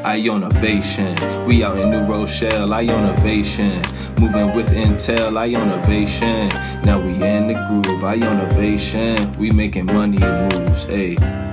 Ionavation. We out in New Rochelle, Ionavation. Moving with Intel, Ionavation. Now we in the groove, Ionavation. We making money and moves, ayy.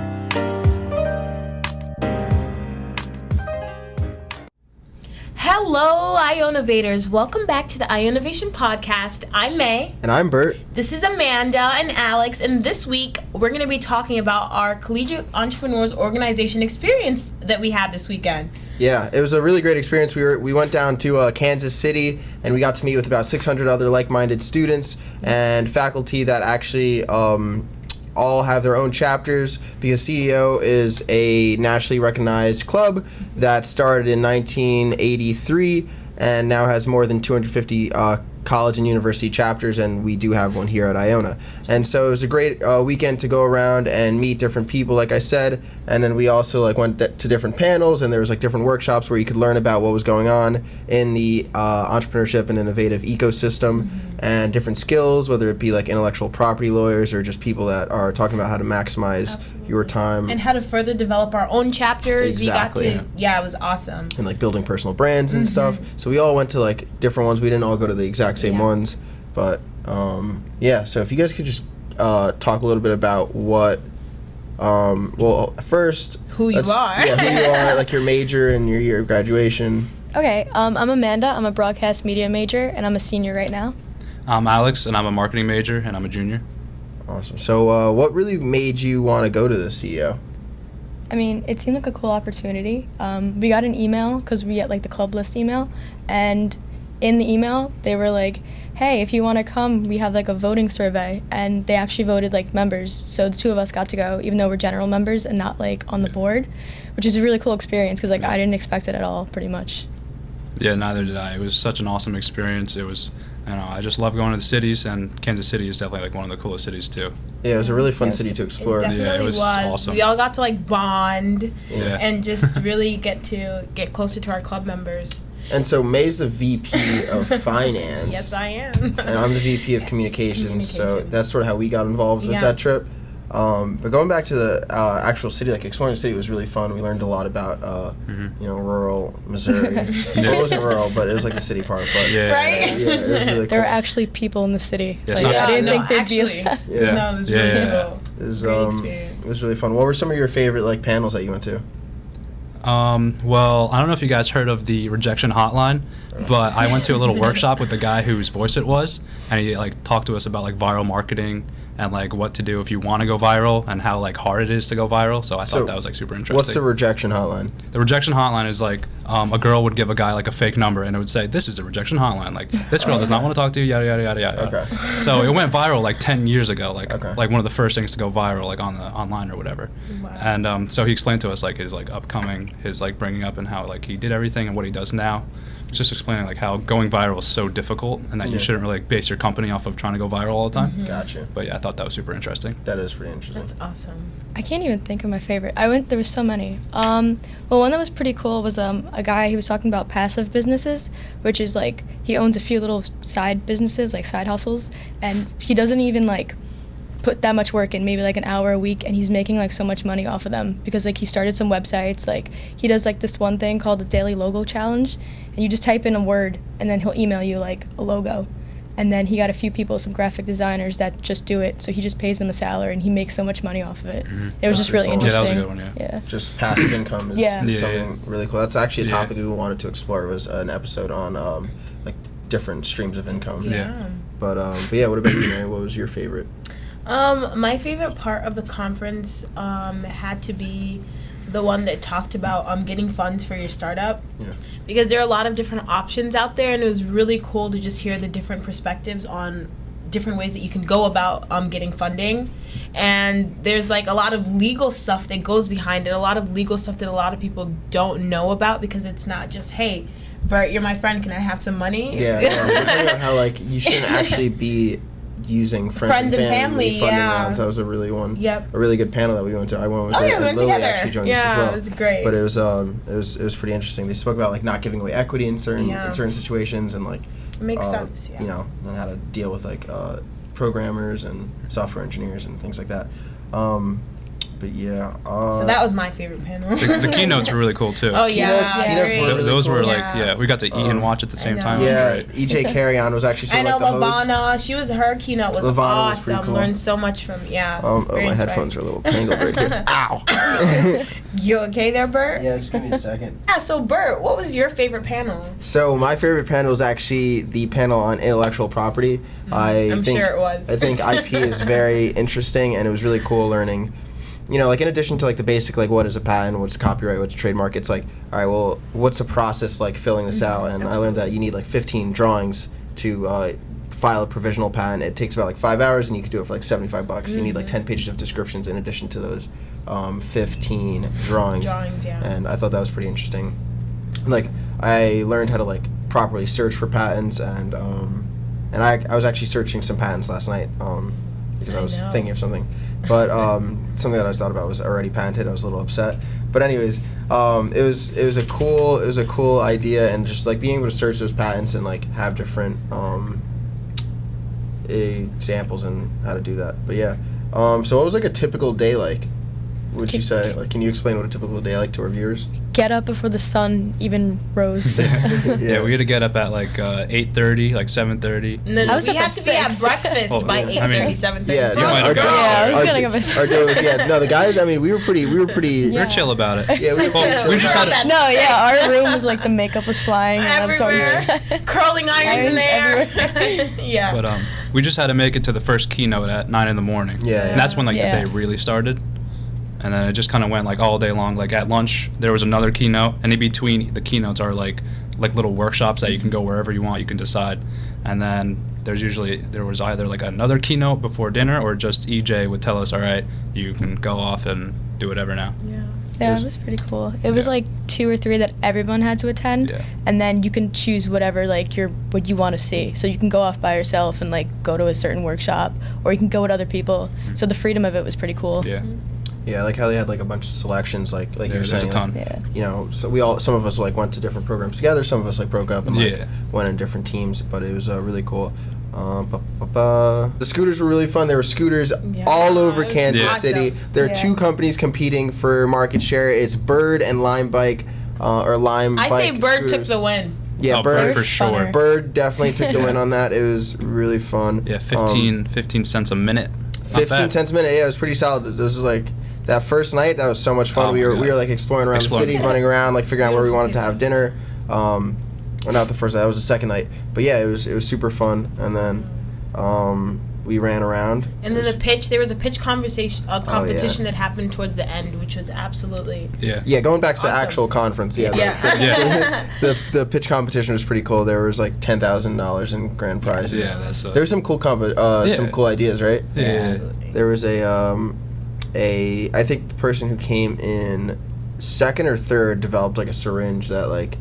Hello, Ionavators. Welcome back to the Ionavation Podcast. I'm May. And I'm Bert. This is Amanda and Alex, and this week we're going to be talking about our collegiate entrepreneurs organization experience that we had this weekend. Yeah, it was a really great experience. We went down to Kansas City, and we got to meet with about 600 other like-minded students and faculty that actually all have their own chapters, because CEO is a nationally recognized club that started in 1983 and now has more than 250 college and university chapters, and we do have one here at Iona. And so it was a great weekend to go around and meet different people, like I said, and then we also went to different panels, and there was different workshops where you could learn about what was going on in the entrepreneurship and innovative ecosystem, and different skills, whether it be intellectual property lawyers or just people that are talking about how to maximize your time. And how to further develop our own chapters. Exactly. We got to, it was awesome. And building personal brands and stuff. So we all went to different ones. We didn't all go to the exact same ones. But so if you guys could just talk a little bit about what, first. Who you are. Yeah, who you are, your major and your year of graduation. Okay, I'm Amanda. I'm a broadcast media major, and I'm a senior right now. I'm Alex, and I'm a marketing major, and I'm a junior. Awesome. So what really made you want to go to the CEO? I mean, it seemed like a cool opportunity. We got an email, because we get the club list email, and in the email, they were like, hey, if you want to come, we have a voting survey, and they actually voted members. So the two of us got to go, even though we're general members and not on the board, which is a really cool experience, because I didn't expect it at all, pretty much. Yeah, neither did I. It was such an awesome experience. It was, I just love going to the cities, and Kansas City is definitely one of the coolest cities too. Yeah, it was a really fun city to explore. It was awesome. We all got to bond and just really get closer to our club members. And so May's the VP of Finance. Yes, I am. And I'm the VP of Communications. So that's sort of how we got involved with that trip. But going back to the actual city, exploring the city was really fun. We learned a lot about, rural Missouri. Well, it wasn't rural, but it was the city part. But Right? Yeah, it was really cool. There were actually people in the city. Yes, I didn't think they'd be No, it was really cool. It was, Great experience. It was really fun. What were some of your favorite panels that you went to? Well, I don't know if you guys heard of the rejection hotline, but I went to a little workshop with the guy whose voice it was, and he talked to us about viral marketing and what to do if you want to go viral and how hard it is to go viral. So I thought that was super interesting. What's the rejection hotline? The rejection hotline is a girl would give a guy a fake number, and it would say, "This is the rejection hotline. This girl does not want to talk to you. Yada yada yada yada." Okay. So it went viral 10 years ago. Okay. One of the first things to go viral on the online or whatever. Wow. And so he explained to us his upcoming, his bringing up, and how he did everything and what he does now. Just explaining how going viral is so difficult, and that you shouldn't really base your company off of trying to go viral all the time. Gotcha. But yeah, I thought that was super interesting. That is pretty interesting. That's awesome. I can't even think of my favorite. There was so many. Well, one that was pretty cool was a guy, he was talking about passive businesses, which is he owns a few little side businesses, side hustles, and he doesn't even put that much work in, maybe an hour a week, and he's making so much money off of them, because he started some websites. He does this one thing called the Daily Logo Challenge, and you just type in a word, and then he'll email you a logo. And then he got a few people, some graphic designers, that just do it, so he just pays them a salary, and he makes so much money off of it. It was just really interesting. Yeah, that was a good one, yeah. Just passive income is something really cool. That's actually a topic we wanted to explore, was an episode on different streams of income. Yeah. But yeah, what about you, Mary? What was your favorite? My favorite part of the conference had to be the one that talked about getting funds for your startup. Yeah. Because there are a lot of different options out there, and it was really cool to just hear the different perspectives on different ways that you can go about getting funding. And there's a lot of legal stuff that goes behind it, a lot of legal stuff that a lot of people don't know about, because it's not just, hey, Bert, you're my friend, can I have some money? Yeah, we're talking about how you shouldn't actually be using friends and family funding rounds. That was a really good panel that we went to. I went with we went Lily together. actually joined us as well. It was great. But it was pretty interesting. They spoke about not giving away equity in certain situations, and it makes sense. Yeah. And how to deal with programmers and software engineers and things like that. But yeah. So that was my favorite panel. The keynotes were really cool too. Oh yeah, Keynotes were really Those were cool. like we got to eat and watch at the same time. Yeah, It was great. EJ Carry-On was actually I sort know of like the host. Lavana. Her keynote was Lavana was pretty awesome. cool. Learned so much from My headphones are a little tangled right here. Ow! You okay there, Bert? Yeah, just give me a second. Yeah. So Bert, what was your favorite panel? So my favorite panel was actually the panel on intellectual property. I'm sure it was. I think IP is very interesting, and it was really cool learning. You know, like in addition to like the basic, like what is a patent, what's copyright, what's a trademark, it's like, all right, well, what's the process like filling this out? And I learned that you need like 15 drawings to file a provisional patent. It takes about like 5 hours, and you could do it for like $75. You need like 10 pages of descriptions in addition to those 15 drawings. Yeah. And I thought that was pretty interesting. Like I learned how to like properly search for patents, and I was actually searching some patents last night because I was thinking of something. But something that I thought about was already patented. I was a little upset. But anyways, it was a cool idea, and just like being able to search those patents and like have different examples and how to do that. But yeah, so what was like a typical day like? Would you say? Like, can you explain what a typical day like to our viewers? Get up before the sun even rose. Yeah, we had to get up at like 8:30, like 7:30. No, I was we up had at to be at 6. breakfast by 8:30, I mean, 7:30. Yeah, For no, us our girls. I was our- gonna go with our girls, yeah, no, the guys. I mean, we were pretty. We were chill about it. Yeah, we were pretty chill. We just had to, No, yeah, our room was like the makeup was flying. and I'm Everywhere. going- Curling irons in Irons there. Yeah. but we just had to make it to the first keynote at 9 in the morning. Yeah. And that's when like Yeah. the day really started. And then it just kind of went like all day long. Like at lunch, there was another keynote, and in between the keynotes are like little workshops that you can go wherever you want. You can decide, and then there was either like another keynote before dinner, or just EJ would tell us, all right, you can go off and do whatever now. Yeah, it was pretty cool. It was Yeah. like 2 or 3 that everyone had to attend, Yeah. and then you can choose whatever like what you want to see. So you can go off by yourself and like go to a certain workshop, or you can go with other people. So the freedom of it was pretty cool. Yeah. Yeah, like how they had like a bunch of selections, like you were There's saying. a ton. Like, Yeah. you know, so some of us like went to different programs together. Some of us like broke up and like went in different teams. But it was really cool. The scooters were really fun. There were scooters all over it was Kansas awesome. City. There are 2 companies competing for market share. It's Bird and Lime Bike, or Lime I Bike. say Bird took scooters. the win. Yeah, Oh, Bird for Bird's sure. funner. Bird definitely took the win on that. It was really fun. Yeah, 15 cents a minute. Not 15 bad. cents a minute. Yeah, it was pretty solid. This was like that first night. That was so much fun. Oh we my were God. like exploring around the city, running around, like figuring out where we wanted to have dinner. Well, not the first night. That was the second night. But yeah, it was super fun. And then we ran around. And then the pitch, there was a pitch competition that happened towards the end, which was absolutely Yeah, going back to the Awesome. actual conference. Yeah, Yeah. the pitch competition was pretty cool. There was like $10,000 in grand prizes. Yeah, that's There were some cool some cool ideas, right? Yeah. absolutely. There was I think the person who came in second or third developed like a syringe that like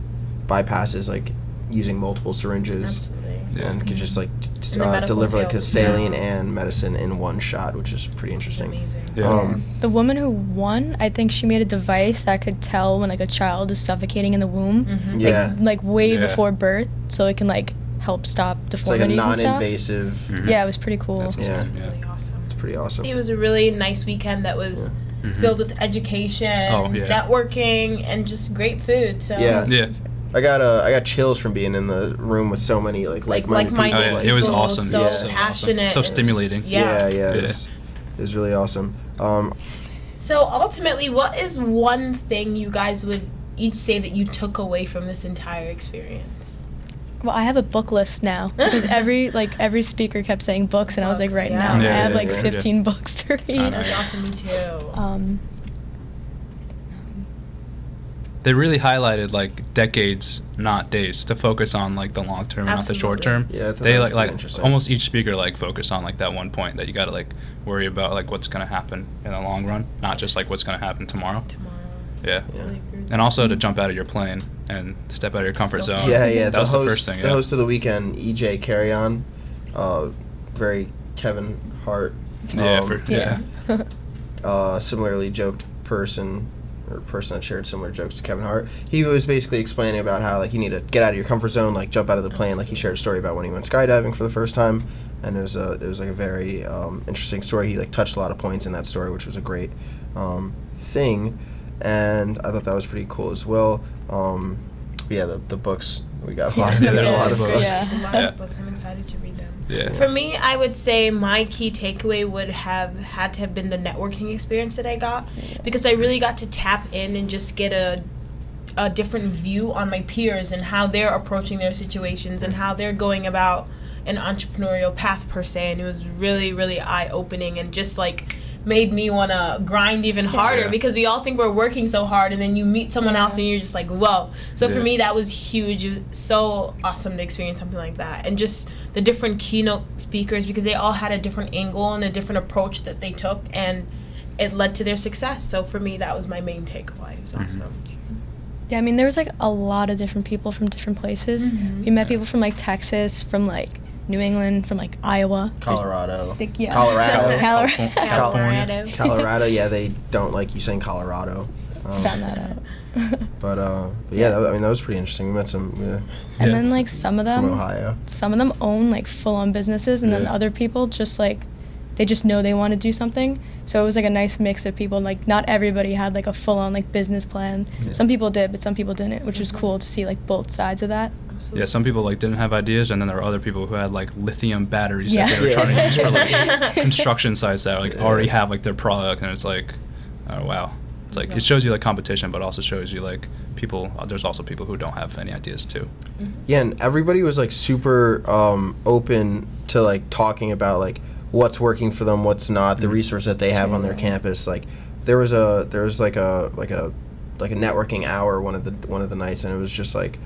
bypasses like using multiple syringes. Absolutely. Yeah. And could just like In the medical deliver like field. a saline and medicine in one shot, which is pretty interesting. Amazing. Yeah. The woman who won, I think she made a device that could tell when like a child is suffocating in the womb, Yeah, like way Yeah. before birth, so it can like help stop it's like a deformities and stuff. non-invasive. Mhm. Yeah, it was pretty cool. That's Yeah. awesome. Yeah. Really awesome. It's pretty awesome. It was a really nice weekend that was filled with education, Oh, yeah. networking, and just great food. So Yeah. Yeah. I got chills from being in the room with so many like-minded people. Oh, yeah. It was people, awesome. So Yeah. So passionate, awesome. So and stimulating. Yeah, Yeah. it was really awesome. So ultimately, what is one thing you guys would each say that you took away from this entire experience? Well, I have a book list now because every speaker kept saying books, and I was like, Books, right yeah. now I Yeah, have yeah, like yeah. 15 books to read. That's awesome. Me too. They really highlighted like decades, not days, to focus on like the long term, not the short term. Yeah, I thought they that was like pretty interesting. almost each speaker like focused on like that one point that you got to like worry about like what's gonna happen in the long run, not just like what's gonna happen tomorrow. Tomorrow. Yeah. Totally agree with And also to jump out of your plane and step out of your comfort zone. Yeah. That was the first thing. The Yeah. host of the weekend, EJ Carry-On, very Kevin Hart. Yeah. Similarly joked person that shared similar jokes to Kevin Hart. He was basically explaining about how like you need to get out of your comfort zone, like jump out of the plane. Like he shared a story about when he went skydiving for the first time, and it was like a very interesting story. He like touched a lot of points in that story, which was a great thing, and I thought that was pretty cool as well. Yeah, the books we got. There's a lot of books. A lot of books. I'm excited to read them. Yeah. For me, I would say my key takeaway would have had to have been the networking experience that I got, because I really got to tap in and just get a different view on my peers and how they're approaching their situations and how they're going about an entrepreneurial path per se. And it was really, really eye-opening and just like made me want to grind even harder, because we all think we're working so hard, and then you meet someone else and you're just like, whoa. So for me, that was huge. It was so awesome to experience something like that. And just the different keynote speakers, because they all had a different angle and a different approach that they took, and it led to their success. So for me, that was my main takeaway. It was awesome. Yeah, I mean, there was like a lot of different people from different places. We met people from like Texas, from like New England, from like Iowa, Colorado. Colorado. Yeah, they don't like you saying Colorado. Found that out. But yeah, that was pretty interesting. We met some. And then like some of them from Ohio. Some of them own like full-on businesses, and then other people just like they just know they want to do something. So it was like a nice mix of people. Like not everybody had like a full-on like business plan. Some people did, but some people didn't, which was cool to see like both sides of that. Yeah, some people like didn't have ideas, and then there were other people who had like lithium batteries that they were trying to use for like construction sites that like already have like their product, and it's like, oh wow, it's like it shows you like competition, but also shows you like people. There's also people who don't have any ideas too. Yeah, and everybody was like super open to like talking about like what's working for them, what's not, the resource that they have on their campus. Like there was like a networking hour one of the nights, and it was just like.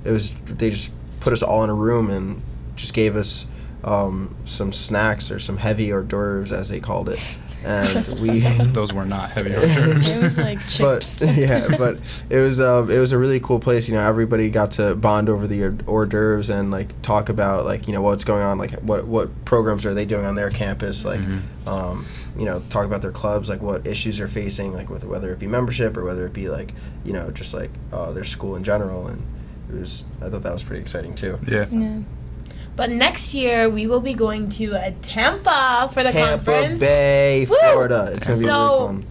They just put us all in a room and just gave us some snacks or some heavy hors d'oeuvres, as they called it, and we those were not heavy hors d'oeuvres. It was like chips. but it was a really cool place. You know, everybody got to bond over the hors d'oeuvres and like talk about like what's going on, like what programs are they doing on their campus, like talk about their clubs, like what issues they're facing, like with whether it be membership or whether it be like just like their school in general. And I thought that was pretty exciting too. Yeah. But next year we will be going to Tampa for the conference. Tampa Bay, Florida. It's gonna be really fun.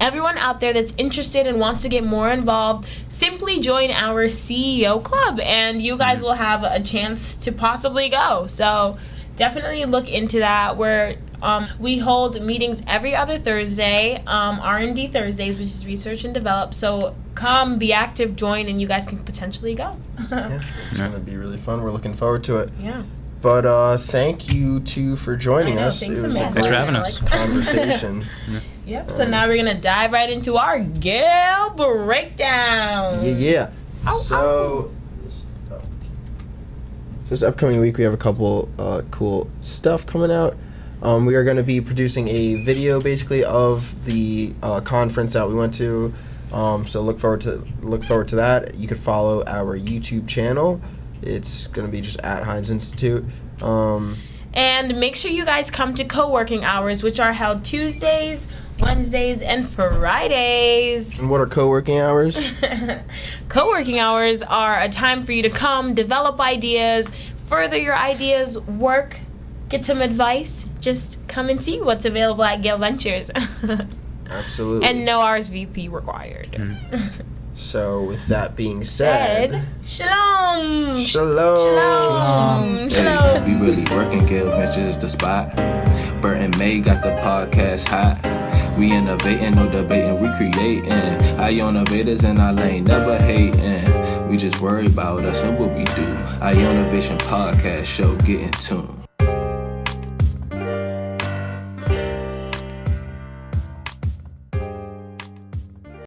Everyone out there that's interested and wants to get more involved, simply join our CEO club, and you guys will have a chance to possibly go. So definitely look into that. We hold meetings every other Thursday, R&D Thursdays, which is research and develop. So come, be active, join, and you guys can potentially go. It's going to be really fun. We're looking forward to it. Yeah. But thank you two for joining us. Thanks it was a for having us. Conversation. Yep. So now we're going to dive right into our Gale breakdown. Yeah. This upcoming week we have a couple cool stuff coming out. We are going to be producing a video basically of the conference that we went to. So look forward to that. You could follow our YouTube channel. It's going to be just at Hynes Institute. And make sure you guys come to co-working hours, which are held Tuesdays, Wednesdays, and Fridays. And what are co-working hours? Co-working hours are a time for you to come, develop ideas, further your ideas, work, get some advice. Just come and see what's available at Gale Ventures. Absolutely. And no RSVP required. So with that being said, shalom. Shalom. Shalom. We really working. Gale Ventures is the spot. Bert and Mai got the podcast hot. We innovating, no debating, we creating. Ionavators in our lane, never hating. We just worry about us and what we do. Ionavation Podcast show, get in tune.